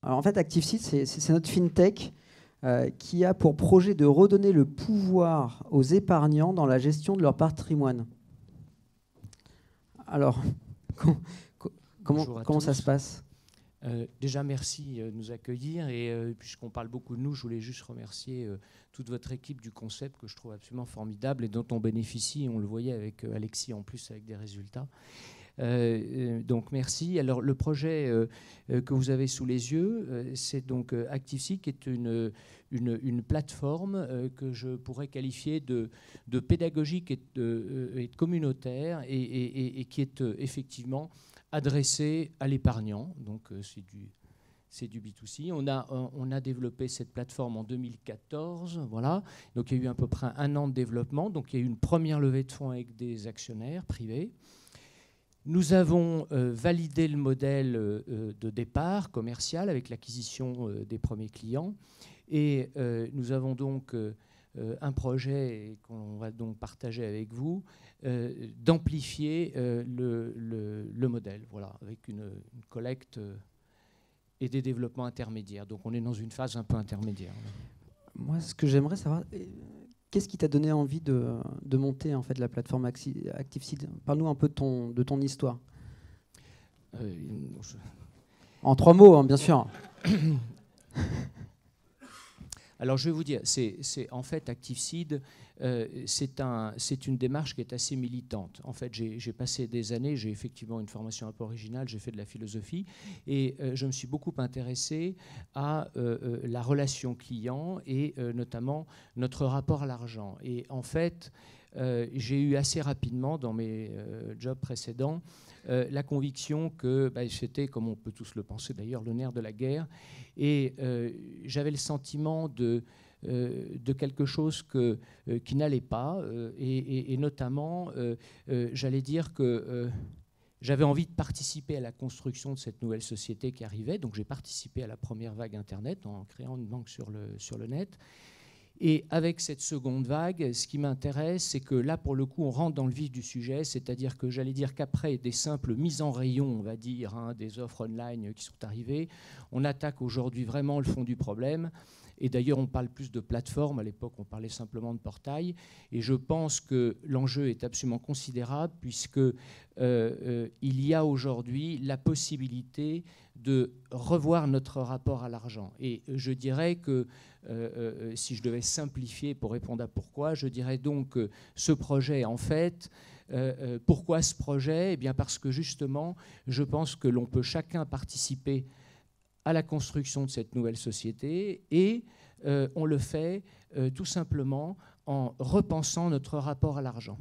Alors en fait, ActiveSeed, c'est notre fintech qui a pour projet de redonner le pouvoir aux épargnants dans la gestion de leur patrimoine. Alors, comment ça se passe ? Déjà, merci de nous accueillir. Et puisqu'on parle beaucoup de nous, je voulais juste remercier toute votre équipe du concept que je trouve absolument formidable et dont on bénéficie. On le voyait avec Alexis en plus, avec des résultats. Donc merci. Alors le projet que vous avez sous les yeux, c'est donc ActiveSeed, qui est une plateforme que je pourrais qualifier de pédagogique et de communautaire et qui est effectivement adressée à l'épargnant. Donc c'est du B2C. On a développé cette plateforme en 2014. Voilà. Donc il y a eu à peu près un an de développement. Donc il y a eu une première levée de fonds avec des actionnaires privés. Nous avons validé le modèle de départ commercial avec l'acquisition des premiers clients. Et nous avons donc un projet qu'on va donc partager avec vous, d'amplifier le modèle, voilà, avec une collecte et des développements intermédiaires. Donc on est dans une phase un peu intermédiaire. Moi, ce que j'aimerais savoir, qu'est-ce qui t'a donné envie de monter en fait la plateforme ActiveSeed ? Parle-nous un peu de ton histoire. En 3 mots, hein, bien sûr. Alors je vais vous dire, en fait ActiveSeed, c'est une démarche qui est assez militante. En fait, j'ai passé des années, j'ai effectivement une formation un peu originale, j'ai fait de la philosophie et je me suis beaucoup intéressé à la relation client et notamment notre rapport à l'argent. Et en fait, j'ai eu assez rapidement dans mes jobs précédents la conviction que c'était, comme on peut tous le penser d'ailleurs, le nerf de la guerre. Et j'avais le sentiment de quelque chose qui n'allait pas. Et notamment, j'allais dire que j'avais envie de participer à la construction de cette nouvelle société qui arrivait. Donc j'ai participé à la première vague Internet en créant une banque sur le net. Et avec cette seconde vague, ce qui m'intéresse, c'est que là, pour le coup, on rentre dans le vif du sujet, c'est-à-dire que j'allais dire qu'après des simples mises en rayon, on va dire, des offres online qui sont arrivées, on attaque aujourd'hui vraiment le fond du problème. Et d'ailleurs, on parle plus de plateforme. À l'époque, on parlait simplement de portail. Et je pense que l'enjeu est absolument considérable puisque il y a aujourd'hui la possibilité de revoir notre rapport à l'argent. Et je dirais que si je devais simplifier pour répondre à pourquoi, je dirais donc que ce projet, en fait, pourquoi ce projet ? Eh bien parce que justement, je pense que l'on peut chacun participer à la construction de cette nouvelle société et on le fait tout simplement en repensant notre rapport à l'argent.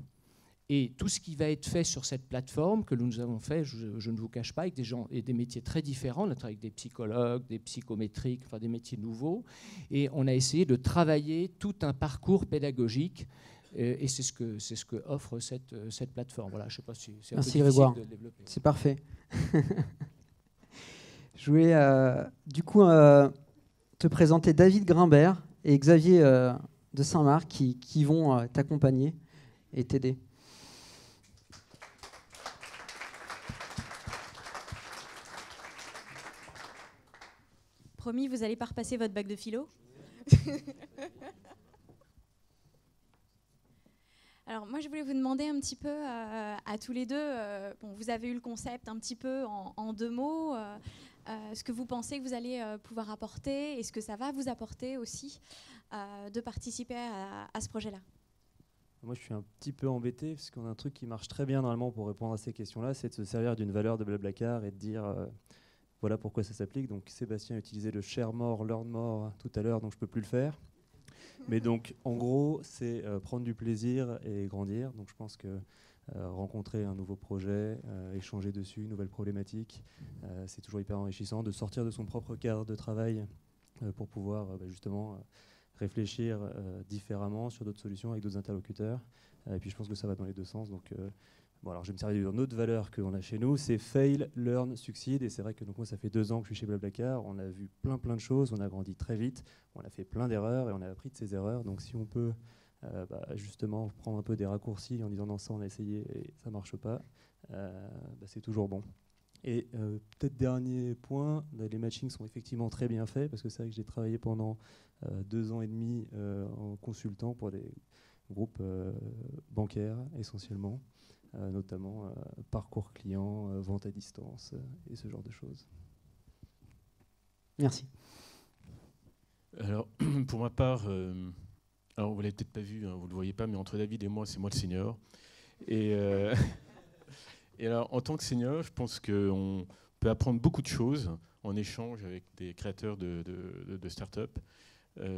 Et tout ce qui va être fait sur cette plateforme, que nous avons fait, je ne vous cache pas, avec des gens et des métiers très différents, notamment avec des psychologues, des psychométriques, enfin des métiers nouveaux. Et on a essayé de travailler tout un parcours pédagogique. Et c'est ce que offre cette plateforme. Voilà, je ne sais pas si c'est un peu difficile Grégoire. de le développer. C'est parfait. Je voulais du coup te présenter David Grimbert et Xavier de Saint-Marc qui vont t'accompagner et t'aider. Promis, vous n'allez pas repasser votre bac de philo. Alors moi, je voulais vous demander un petit peu à tous les deux, bon, vous avez eu le concept un petit peu en 2 mots, ce que vous pensez que vous allez pouvoir apporter et ce que ça va vous apporter aussi de participer à ce projet-là. Moi, je suis un petit peu embêté parce qu'on a un truc qui marche très bien normalement pour répondre à ces questions-là, c'est de se servir d'une valeur de Blablacar et de dire voilà pourquoi ça s'applique. Donc Sébastien a utilisé le share more, learn more tout à l'heure, donc je ne peux plus le faire. Mais donc, en gros, c'est prendre du plaisir et grandir. Donc je pense que rencontrer un nouveau projet, échanger dessus, une nouvelle problématique, c'est toujours hyper enrichissant de sortir de son propre cadre de travail pour pouvoir justement réfléchir différemment sur d'autres solutions avec d'autres interlocuteurs. Et puis je pense que ça va dans les deux sens. Donc bon, alors je vais me servir d'une autre valeur qu'on a chez nous, c'est fail, learn, succeed. Et c'est vrai que donc moi, ça fait 2 ans que je suis chez Blablacar. On a vu plein de choses, on a grandi très vite, on a fait plein d'erreurs et on a appris de ces erreurs. Donc si on peut justement prendre un peu des raccourcis en disant non, ça on a essayé et ça marche pas, c'est toujours bon. Et peut-être dernier point, les matchings sont effectivement très bien faits, parce que c'est vrai que j'ai travaillé pendant 2 ans et demi en consultant pour des groupes bancaires essentiellement, notamment parcours client, vente à distance et ce genre de choses. Merci. Alors, pour ma part, alors vous l'avez peut-être pas vu, hein, vous le voyez pas, mais entre David et moi, c'est moi le senior. Et, et alors, en tant que senior, je pense qu'on peut apprendre beaucoup de choses en échange avec des créateurs de start-up,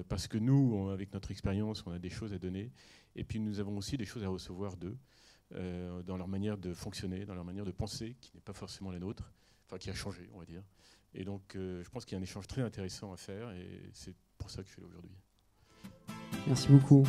parce que nous, avec notre expérience, on a des choses à donner, et puis nous avons aussi des choses à recevoir d'eux, dans leur manière de fonctionner, dans leur manière de penser, qui n'est pas forcément la nôtre, enfin qui a changé, on va dire. Et donc, je pense qu'il y a un échange très intéressant à faire, et c'est pour ça que je suis là aujourd'hui. Merci beaucoup.